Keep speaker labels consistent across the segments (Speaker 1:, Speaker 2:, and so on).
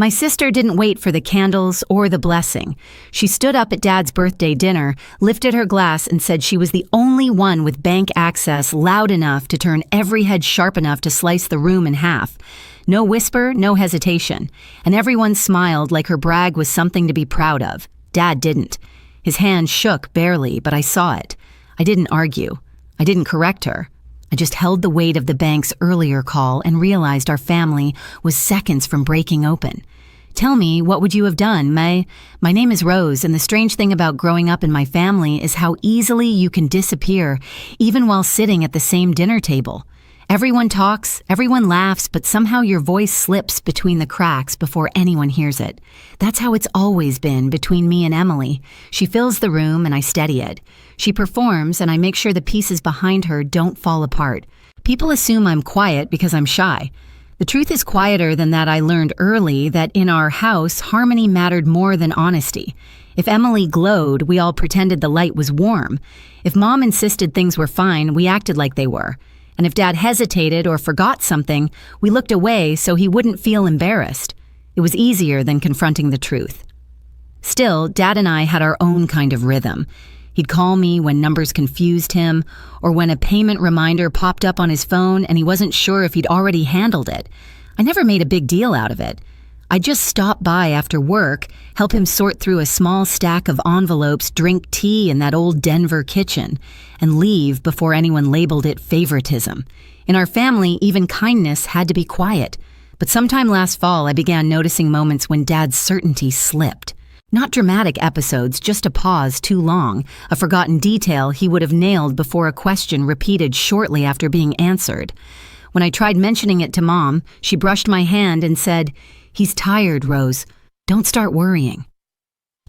Speaker 1: My sister didn't wait for the candles or the blessing. She stood up at Dad's birthday dinner, lifted her glass, and said she was the only one with bank access loud enough to turn every head sharp enough to slice the room in half. No whisper, no hesitation. And everyone smiled like her brag was something to be proud of. Dad didn't. His hand shook barely, but I saw it. I didn't argue. I didn't correct her. I just held the weight of the bank's earlier call and realized our family was seconds from breaking open. Tell me, what would you have done, May? My name is Rose, and the strange thing about growing up in my family is how easily you can disappear, even while sitting at the same dinner table. Everyone talks, everyone laughs, but somehow your voice slips between the cracks before anyone hears it. That's how it's always been between me and Emily. She fills the room and I steady it. She performs and I make sure the pieces behind her don't fall apart. People assume I'm quiet because I'm shy. The truth is quieter than that. I learned early that in our house, harmony mattered more than honesty. If Emily glowed, we all pretended the light was warm. If Mom insisted things were fine, we acted like they were. And if Dad hesitated or forgot something, we looked away so he wouldn't feel embarrassed. It was easier than confronting the truth. Still, Dad and I had our own kind of rhythm. He'd call me when numbers confused him, or when a payment reminder popped up on his phone and he wasn't sure if he'd already handled it. I never made a big deal out of it. I'd just stop by after work, help him sort through a small stack of envelopes, drink tea in that old Denver kitchen, and leave before anyone labeled it favoritism. In our family, even kindness had to be quiet. But sometime last fall, I began noticing moments when Dad's certainty slipped. Not dramatic episodes, just a pause too long, a forgotten detail he would have nailed before a question repeated shortly after being answered. When I tried mentioning it to Mom, she brushed my hand and said, "He's tired, Rose. Don't start worrying."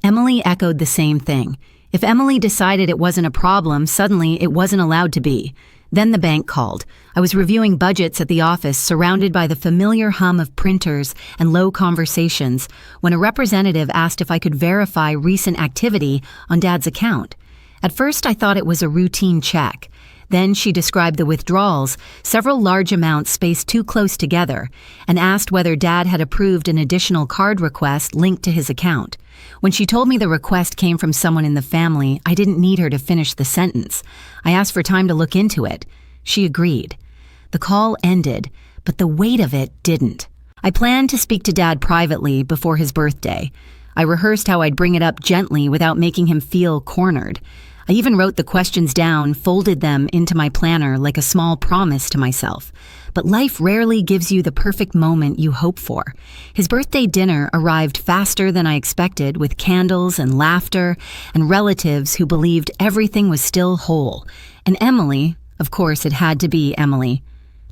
Speaker 1: Emily echoed the same thing. If Emily decided it wasn't a problem, suddenly it wasn't allowed to be. Then the bank called. I was reviewing budgets at the office, surrounded by the familiar hum of printers and low conversations, when a representative asked if I could verify recent activity on Dad's account. At first, I thought it was a routine check. Then she described the withdrawals, several large amounts spaced too close together, and asked whether Dad had approved an additional card request linked to his account. When she told me the request came from someone in the family, I didn't need her to finish the sentence. I asked for time to look into it. She agreed. The call ended, but the weight of it didn't. I planned to speak to Dad privately before his birthday. I rehearsed how I'd bring it up gently without making him feel cornered. I even wrote the questions down, folded them into my planner like a small promise to myself. But life rarely gives you the perfect moment you hope for. His birthday dinner arrived faster than I expected, with candles and laughter and relatives who believed everything was still whole. And Emily, of course it had to be Emily,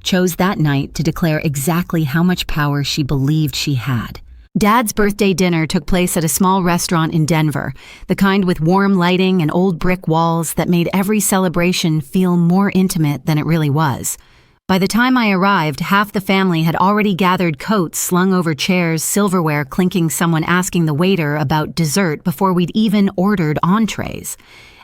Speaker 1: chose that night to declare exactly how much power she believed she had. Dad's birthday dinner took place at a small restaurant in Denver, the kind with warm lighting and old brick walls that made every celebration feel more intimate than it really was. By the time I arrived, half the family had already gathered coats slung over chairs, silverware clinking, someone asking the waiter about dessert before we'd even ordered entrees.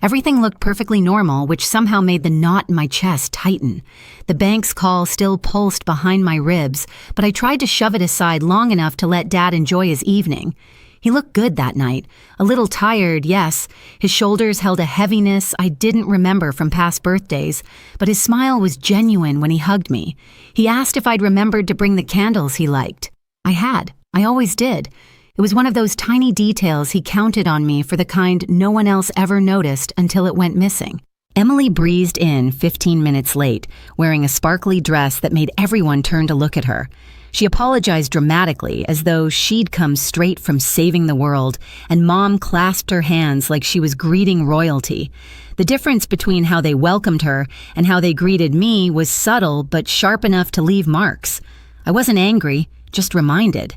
Speaker 1: Everything looked perfectly normal, which somehow made the knot in my chest tighten. The bank's call still pulsed behind my ribs, but I tried to shove it aside long enough to let Dad enjoy his evening. He looked good that night. A little tired, yes. His shoulders held a heaviness I didn't remember from past birthdays, but his smile was genuine when he hugged me. He asked if I'd remembered to bring the candles he liked. I had. I always did. It was one of those tiny details he counted on me for, the kind no one else ever noticed until it went missing. Emily breezed in 15 minutes late, wearing a sparkly dress that made everyone turn to look at her. She apologized dramatically, as though she'd come straight from saving the world, and Mom clasped her hands like she was greeting royalty. The difference between how they welcomed her and how they greeted me was subtle but sharp enough to leave marks. I wasn't angry, just reminded.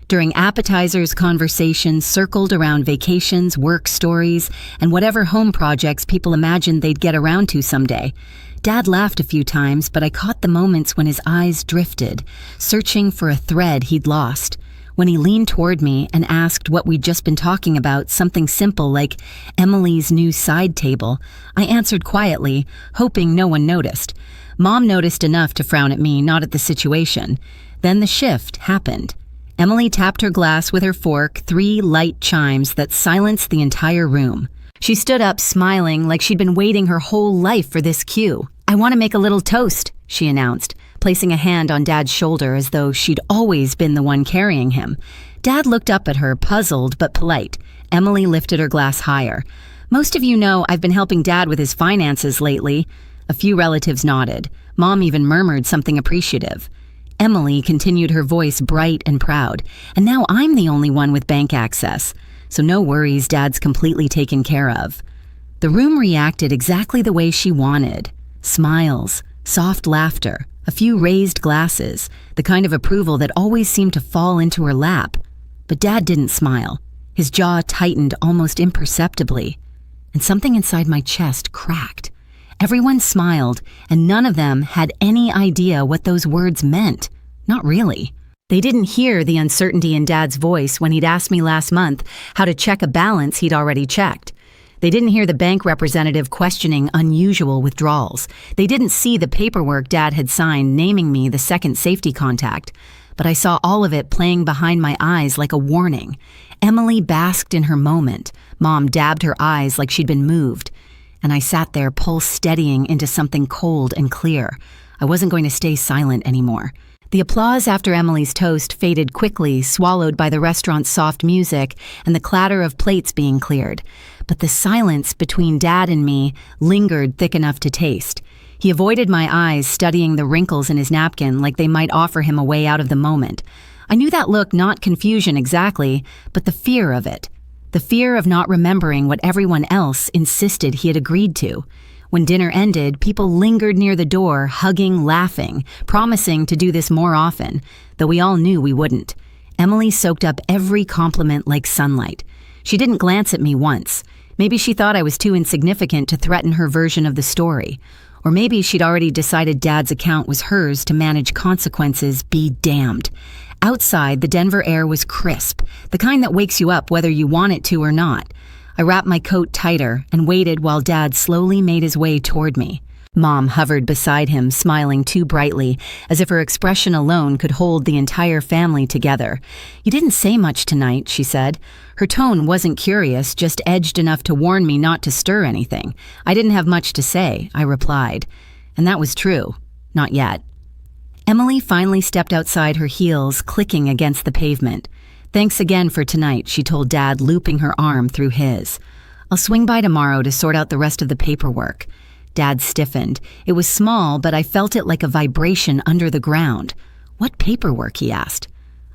Speaker 1: During appetizers, conversations circled around vacations, work stories, and whatever home projects people imagined they'd get around to someday. Dad laughed a few times, but I caught the moments when his eyes drifted, searching for a thread he'd lost. When he leaned toward me and asked what we'd just been talking about, something simple like Emily's new side table, I answered quietly, hoping no one noticed. Mom noticed enough to frown at me, not at the situation. Then the shift happened. Emily tapped her glass with her fork, 3 light chimes that silenced the entire room. She stood up, smiling like she'd been waiting her whole life for this cue. "I want to make a little toast," she announced, placing a hand on Dad's shoulder as though she'd always been the one carrying him. Dad looked up at her, puzzled but polite. Emily lifted her glass higher. "Most of you know I've been helping Dad with his finances lately." A few relatives nodded. Mom even murmured something appreciative. Emily continued, her voice bright and proud. "And now I'm the only one with bank access. So no worries, Dad's completely taken care of." The room reacted exactly the way she wanted. Smiles, soft laughter, a few raised glasses, the kind of approval that always seemed to fall into her lap. But Dad didn't smile. His jaw tightened almost imperceptibly, and something inside my chest cracked. Everyone smiled, and none of them had any idea what those words meant. Not really. They didn't hear the uncertainty in Dad's voice when he'd asked me last month how to check a balance he'd already checked. They didn't hear the bank representative questioning unusual withdrawals. They didn't see the paperwork Dad had signed naming me the second safety contact. But I saw all of it playing behind my eyes like a warning. Emily basked in her moment. Mom dabbed her eyes like she'd been moved. And I sat there, pulse steadying into something cold and clear. I wasn't going to stay silent anymore. The applause after Emily's toast faded quickly, swallowed by the restaurant's soft music and the clatter of plates being cleared. But the silence between Dad and me lingered thick enough to taste. He avoided my eyes, studying the wrinkles in his napkin like they might offer him a way out of the moment. I knew that look, not confusion exactly, but the fear of it. The fear of not remembering what everyone else insisted he had agreed to. When dinner ended, people lingered near the door, hugging, laughing, promising to do this more often, though we all knew we wouldn't. Emily soaked up every compliment like sunlight. She didn't glance at me once. Maybe she thought I was too insignificant to threaten her version of the story. Or maybe she'd already decided Dad's account was hers to manage consequences, be damned. Outside, the Denver air was crisp, the kind that wakes you up whether you want it to or not. I wrapped my coat tighter and waited while Dad slowly made his way toward me. Mom hovered beside him, smiling too brightly, as if her expression alone could hold the entire family together. "You didn't say much tonight," she said. Her tone wasn't curious, just edged enough to warn me not to stir anything. "I didn't have much to say," I replied. And that was true. Not yet. Emily finally stepped outside, her heels clicking against the pavement. "Thanks again for tonight," she told Dad, looping her arm through his. "I'll swing by tomorrow to sort out the rest of the paperwork." Dad stiffened. It was small, but I felt it like a vibration under the ground. "What paperwork?" he asked.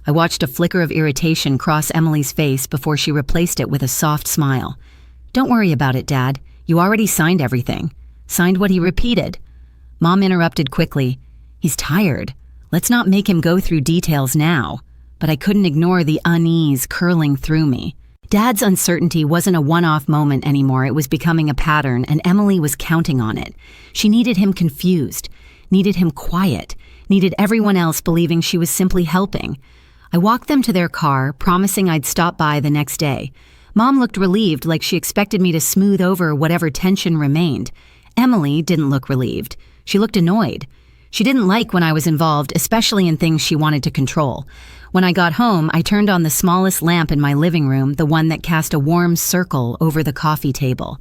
Speaker 1: I watched a flicker of irritation cross Emily's face before she replaced it with a soft smile. "Don't worry about it, Dad. You already signed everything." "Signed what?" he repeated. Mom interrupted quickly. "He's tired. Let's not make him go through details now." But I couldn't ignore the unease curling through me. Dad's uncertainty wasn't a one-off moment anymore. It was becoming a pattern, and Emily was counting on it. She needed him confused, needed him quiet, needed everyone else believing she was simply helping. I walked them to their car, promising I'd stop by the next day. Mom looked relieved, like she expected me to smooth over whatever tension remained. Emily didn't look relieved. She looked annoyed. She didn't like when I was involved, especially in things she wanted to control. When I got home, I turned on the smallest lamp in my living room, the one that cast a warm circle over the coffee table.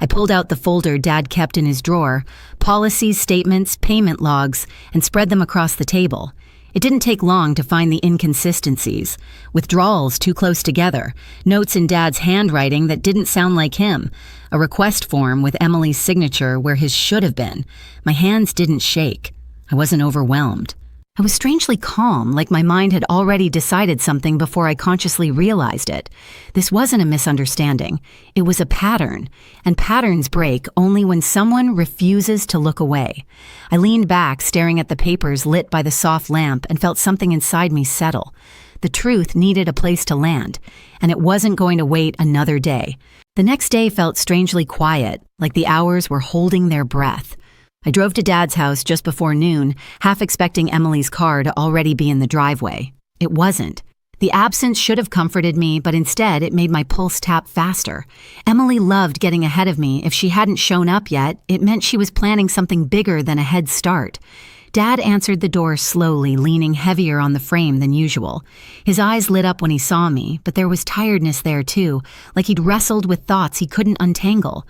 Speaker 1: I pulled out the folder Dad kept in his drawer, policies, statements, payment logs, and spread them across the table. It didn't take long to find the inconsistencies. Withdrawals too close together, notes in Dad's handwriting that didn't sound like him, a request form with Emily's signature where his should have been. My hands didn't shake. I wasn't overwhelmed. I was strangely calm, like my mind had already decided something before I consciously realized it. This wasn't a misunderstanding. It was a pattern, and patterns break only when someone refuses to look away. I leaned back, staring at the papers lit by the soft lamp, and felt something inside me settle. The truth needed a place to land, and it wasn't going to wait another day. The next day felt strangely quiet, like the hours were holding their breath. I drove to Dad's house just before noon, half expecting Emily's car to already be in the driveway. It wasn't. The absence should have comforted me, but instead it made my pulse tap faster. Emily loved getting ahead of me. If she hadn't shown up yet, it meant she was planning something bigger than a head start. Dad answered the door slowly, leaning heavier on the frame than usual. His eyes lit up when he saw me, but there was tiredness there too, like he'd wrestled with thoughts he couldn't untangle.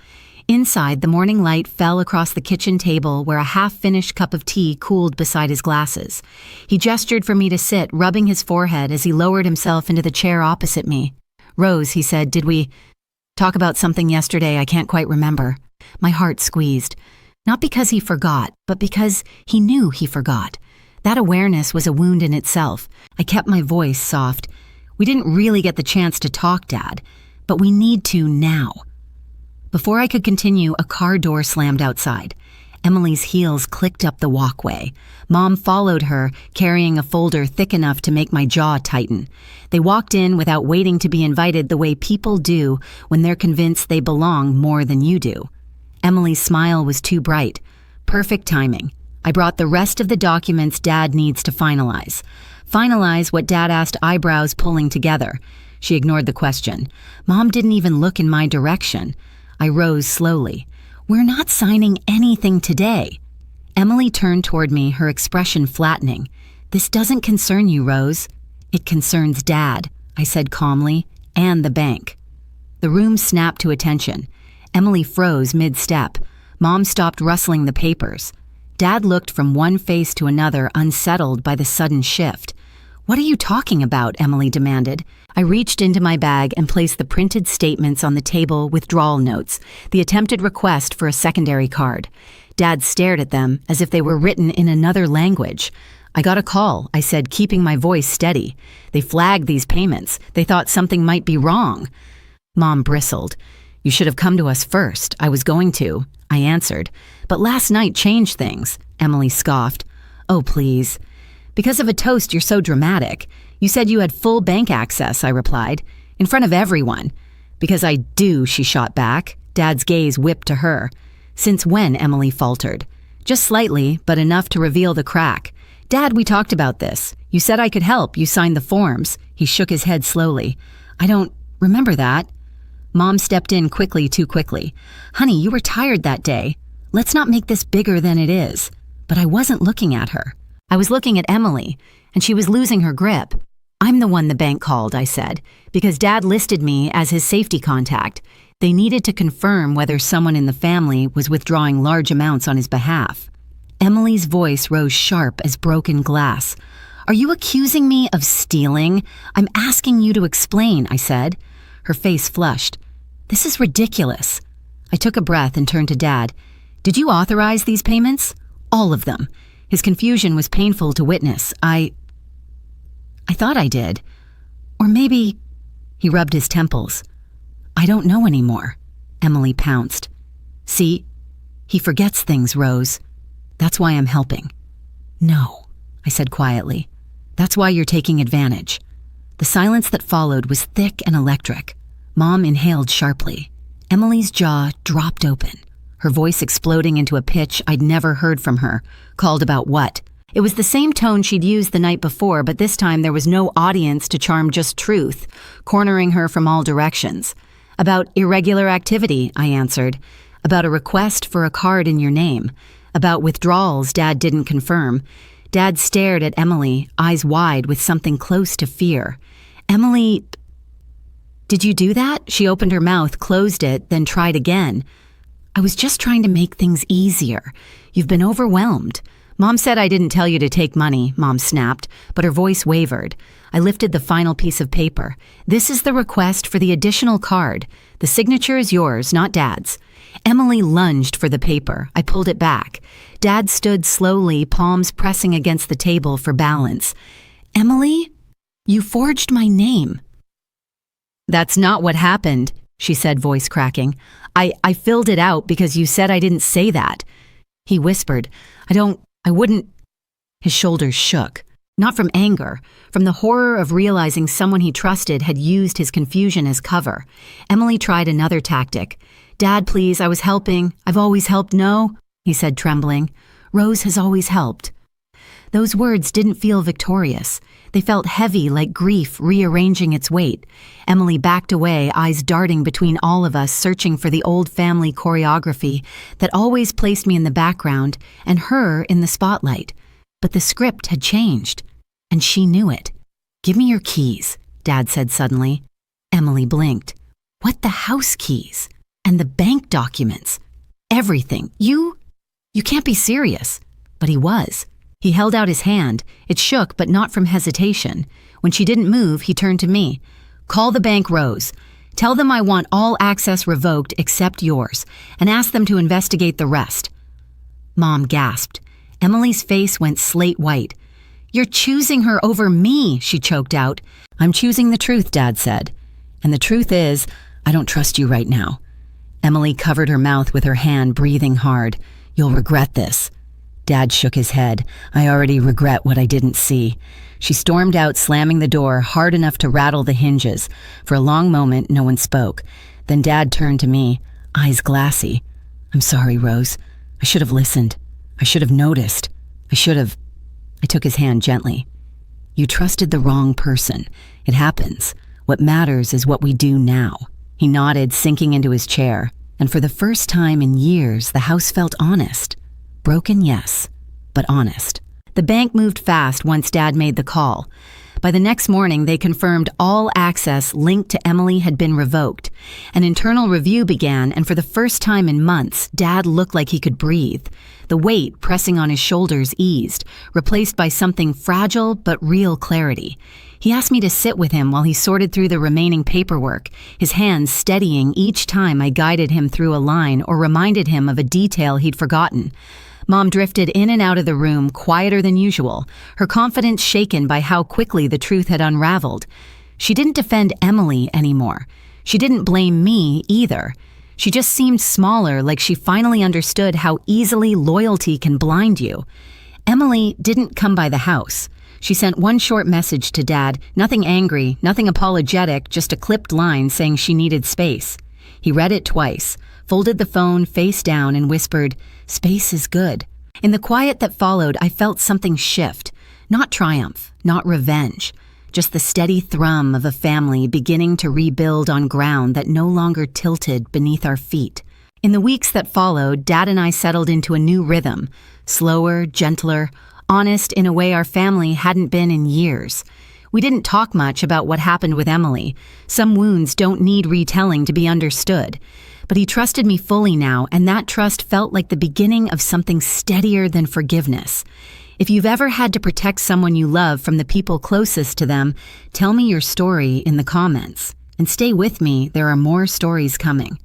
Speaker 1: Inside, the morning light fell across the kitchen table where a half-finished cup of tea cooled beside his glasses. He gestured for me to sit, rubbing his forehead as he lowered himself into the chair opposite me. "Rose," he said, "did we talk about something yesterday I can't quite remember?" My heart squeezed. Not because he forgot, but because he knew he forgot. That awareness was a wound in itself. I kept my voice soft. "We didn't really get the chance to talk, Dad, but we need to now." Before I could continue, a car door slammed outside. Emily's heels clicked up the walkway. Mom followed her, carrying a folder thick enough to make my jaw tighten. They walked in without waiting to be invited the way people do when they're convinced they belong more than you do. Emily's smile was too bright. Perfect timing. I brought the rest of the documents Dad needs to finalize. Finalize what Dad asked, eyebrows pulling together. She ignored the question. Mom didn't even look in my direction. I rose slowly. "We're not signing anything today." Emily turned toward me, her expression flattening. "This doesn't concern you, Rose. It concerns Dad," I said calmly, "and the bank." The room snapped to attention. Emily froze mid-step. Mom stopped rustling the papers. Dad looked from one face to another, unsettled by the sudden shift. "What are you talking about?" Emily demanded. I reached into my bag and placed the printed statements on the table, withdrawal notes, the attempted request for a secondary card. Dad stared at them as if they were written in another language. "I got a call," I said, keeping my voice steady. "They flagged these payments. They thought something might be wrong." Mom bristled. "You should have come to us first." "I was going to," I answered. "But last night changed things," Emily scoffed. "Oh, please." "Because of a toast, you're so dramatic. You said you had full bank access," I replied, "in front of everyone." "Because I do," she shot back. Dad's gaze whipped to her. "Since when?" Emily faltered. "Just slightly, but enough to reveal the crack." "Dad, we talked about this. You said I could help. You signed the forms." He shook his head slowly. "I don't remember that." Mom stepped in quickly, too quickly. "Honey, you were tired that day. Let's not make this bigger than it is." But I wasn't looking at her. I was looking at Emily, and she was losing her grip. "I'm the one the bank called," I said, "because Dad listed me as his safety contact. They needed to confirm whether someone in the family was withdrawing large amounts on his behalf." Emily's voice rose sharp as broken glass. "Are you accusing me of stealing? I'm asking you to explain," I said. Her face flushed. "This is ridiculous." I took a breath and turned to Dad. "Did you authorize these payments?" "All of them." His confusion was painful to witness. I thought I did. Or maybe..." He rubbed his temples. "I don't know anymore," Emily pounced. "See? He forgets things, Rose. That's why I'm helping." "No," I said quietly. "That's why you're taking advantage." The silence that followed was thick and electric. Mom inhaled sharply. Emily's jaw dropped open, her voice exploding into a pitch I'd never heard from her. Called about what? It was the same tone she'd used the night before, but this time there was no audience to charm, just truth, cornering her from all directions. "About irregular activity," I answered. "About a request for a card in your name. About withdrawals Dad didn't confirm." Dad stared at Emily, eyes wide with something close to fear. "Emily, did you do that?" She opened her mouth, closed it, then tried again. "I was just trying to make things easier. You've been overwhelmed." "Mom said I didn't tell you to take money," Mom snapped, but her voice wavered. I lifted the final piece of paper. "This is the request for the additional card. The signature is yours, not Dad's." Emily lunged for the paper. I pulled it back. Dad stood slowly, palms pressing against the table for balance. "Emily, you forged my name." "That's not what happened," she said, voice cracking. I filled it out because you said I didn't say that." He whispered, I wouldn't." His shoulders shook. Not from anger, from the horror of realizing someone he trusted had used his confusion as cover. Emily tried another tactic. "Dad, please, I was helping. I've always helped." "No," he said, trembling. "Rose has always helped." Those words didn't feel victorious. They felt heavy, like grief rearranging its weight. Emily backed away, eyes darting between all of us, searching for the old family choreography that always placed me in the background and her in the spotlight. But the script had changed, and she knew it. "Give me your keys," Dad said suddenly. Emily blinked. "What, the house keys? And the bank documents? Everything? You can't be serious." But he was. He held out his hand. It shook, but not from hesitation. When she didn't move, he turned to me. "Call the bank, Rose. Tell them I want all access revoked except yours, and ask them to investigate the rest." Mom gasped. Emily's face went slate white. "You're choosing her over me," she choked out. "I'm choosing the truth," Dad said. "And the truth is, I don't trust you right now." Emily covered her mouth with her hand, breathing hard. "You'll regret this." Dad shook his head. "I already regret what I didn't see." She stormed out, slamming the door hard enough to rattle the hinges. For a long moment, no one spoke. Then Dad turned to me, eyes glassy. "I'm sorry, Rose. I should have listened. I should have noticed. I took his hand gently. "You trusted the wrong person. It happens. What matters is what we do now." He nodded, sinking into his chair. And for the first time in years, the house felt honest. Broken, yes, but honest. The bank moved fast once Dad made the call. By the next morning, they confirmed all access linked to Emily had been revoked. An internal review began, and for the first time in months, Dad looked like he could breathe. The weight pressing on his shoulders eased, replaced by something fragile but real clarity. He asked me to sit with him while he sorted through the remaining paperwork, his hands steadying each time I guided him through a line or reminded him of a detail he'd forgotten. Mom drifted in and out of the room, quieter than usual, her confidence shaken by how quickly the truth had unraveled. She didn't defend Emily anymore. She didn't blame me either. She just seemed smaller, like she finally understood how easily loyalty can blind you. Emily didn't come by the house. She sent one short message to Dad, nothing angry, nothing apologetic, just a clipped line saying she needed space. He read it twice, folded the phone face down and whispered, "Space is good." In the quiet that followed, I felt something shift. Not triumph, not revenge, just the steady thrum of a family beginning to rebuild on ground that no longer tilted beneath our feet. In the weeks that followed, Dad and I settled into a new rhythm, slower, gentler, honest in a way our family hadn't been in years. We didn't talk much about what happened with Emily. Some wounds don't need retelling to be understood. But he trusted me fully now, and that trust felt like the beginning of something steadier than forgiveness. If you've ever had to protect someone you love from the people closest to them, tell me your story in the comments. And stay with me, there are more stories coming.